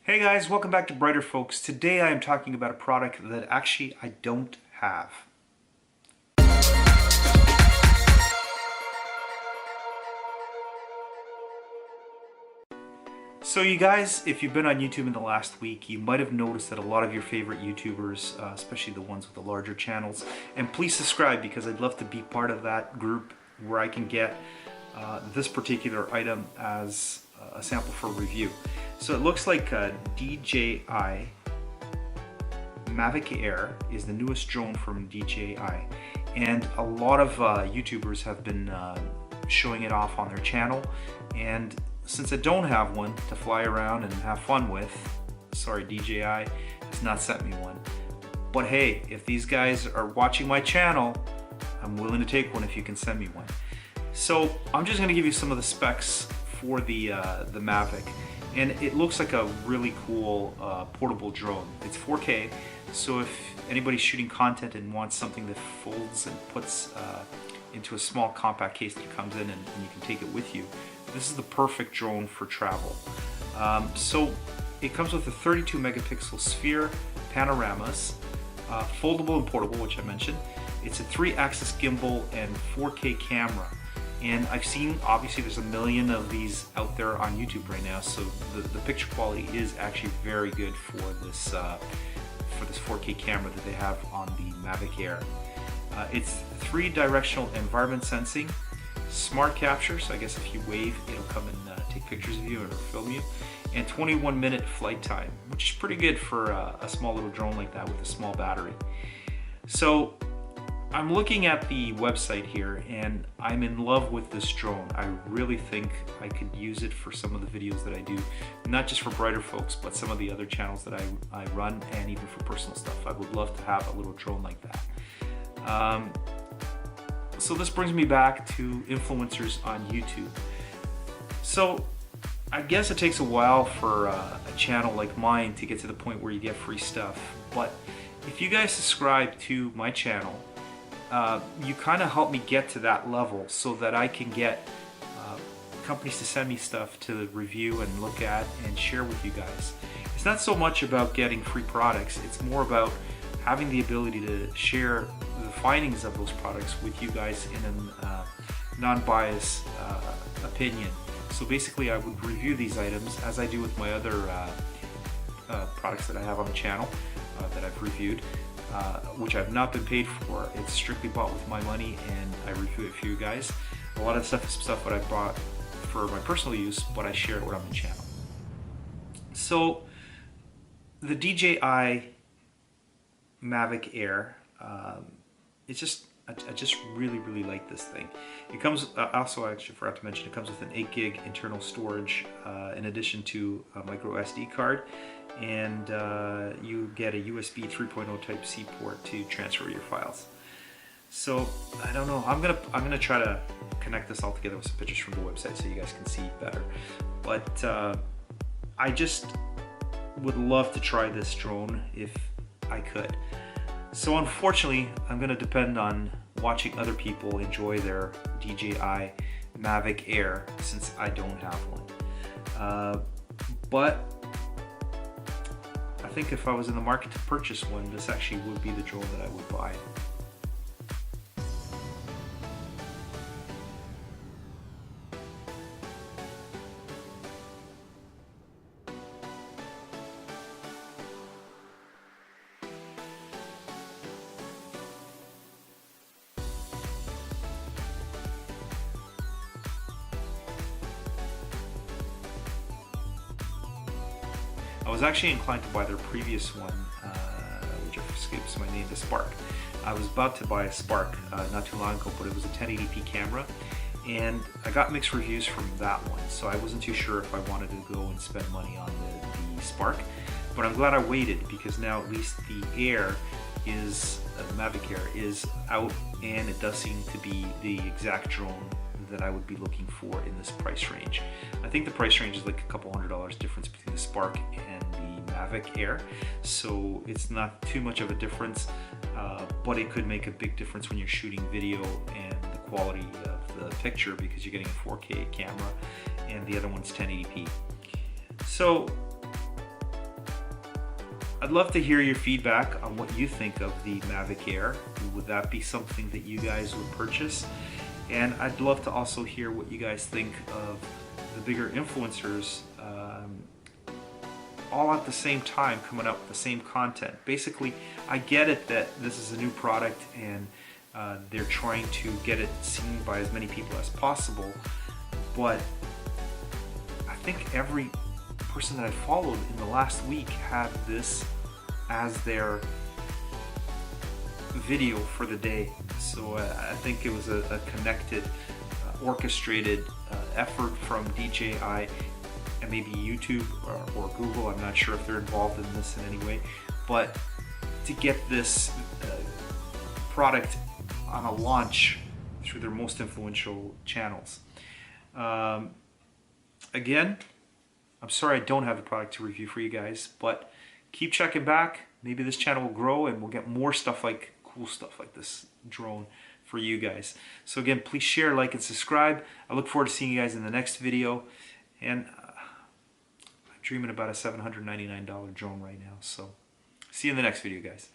Hey guys, welcome back to Brighter Folks. Today I am talking about a product that actually I don't have. So you guys, if you've been on YouTube in the last week, you might have noticed that a lot of your favorite YouTubers, especially the ones with the larger channels, and please subscribe because I'd love to be part of that group where I can get this particular item as a sample for review. So it looks like DJI Mavic Air is the newest drone from DJI, and a lot of YouTubers have been showing it off on their channel, and since I don't have one to fly around and have fun with, sorry, DJI has not sent me one, but hey, if these guys are watching my channel, I'm willing to take one if you can send me one. So I'm just going to give you some of the specs for the Mavic, and it looks like a really cool portable drone. It's 4K, so if anybody's shooting content and wants something that folds and puts into a small compact case that comes in and you can take it with you, this is the perfect drone for travel. So it comes with a 32 megapixel sphere, panoramas, foldable and portable, which I mentioned. It's a 3-axis gimbal and 4K camera. And I've seen, obviously there's a million of these out there on YouTube right now, so the picture quality is actually very good for this 4K camera that they have on the Mavic Air. It's 3-directional environment sensing, smart capture, so I guess if you wave, it'll come and take pictures of you or film you, and 21-minute flight time, which is pretty good for a small little drone like that with a small battery. So I'm looking at the website here and I'm in love with this drone. I really think I could use it for some of the videos that I do, not just for Brighter Folks, but some of the other channels that I run, and even for personal stuff. I would love to have a little drone like that. So this brings me back to influencers on YouTube. So I guess it takes a while for a channel like mine to get to the point where you get free stuff, but if you guys subscribe to my channel, you kind of help me get to that level so that I can get companies to send me stuff to review and look at and share with you guys. It's not so much about getting free products, it's more about having the ability to share the findings of those products with you guys in a non-biased opinion. So basically I would review these items as I do with my other products that I have on the channel that I've reviewed, which I've not been paid for. It's strictly bought with my money and I review it for you guys. A lot of the stuff is stuff that I bought for my personal use, but I share it on the channel. So the DJI Mavic Air, it's just, I just really like this thing. It comes, also I actually forgot to mention, it comes with an 8 gig internal storage in addition to a micro SD card, and you get a USB 3.0 type C port to transfer your files. So I don't know, I'm gonna try to connect this all together with some pictures from the website so you guys can see better. But I just would love to try this drone if I could. So unfortunately, I'm going to depend on watching other people enjoy their DJI Mavic Air since I don't have one. But I think if I was in the market to purchase one, this actually would be the drone that I would buy. I was actually inclined to buy their previous one, which escapes my name, the Spark. I was about to buy a Spark not too long ago, but it was a 1080p camera, and I got mixed reviews from that one, so I wasn't too sure if I wanted to go and spend money on the Spark. But I'm glad I waited, because now at least the Air is, the Mavic Air is out, and it does seem to be the exact drone that I would be looking for in this price range. I think the price range is like a couple $100 difference between the Spark and the Mavic Air, so it's not too much of a difference, but it could make a big difference when you're shooting video and the quality of the picture, because you're getting a 4K camera and the other one's 1080p. So I'd love to hear your feedback on what you think of the Mavic Air. Would that be something that you guys would purchase? And I'd love to also hear what you guys think of the bigger influencers all at the same time coming up with the same content. Basically, I get it that this is a new product and they're trying to get it seen by as many people as possible, but I think every person that I followed in the last week had this as their video for the day. So I think it was a connected, orchestrated effort from DJI and maybe YouTube or Google. I'm not sure if they're involved in this in any way, but to get this product on a launch through their most influential channels. Again, I'm sorry I don't have the product to review for you guys, but keep checking back. Maybe this channel will grow and we'll get more stuff like cool stuff like this drone for you guys. So again, please share, like, and subscribe. I look forward to seeing you guys in the next video. And I'm dreaming about a $799 drone right now. So see you in the next video, guys.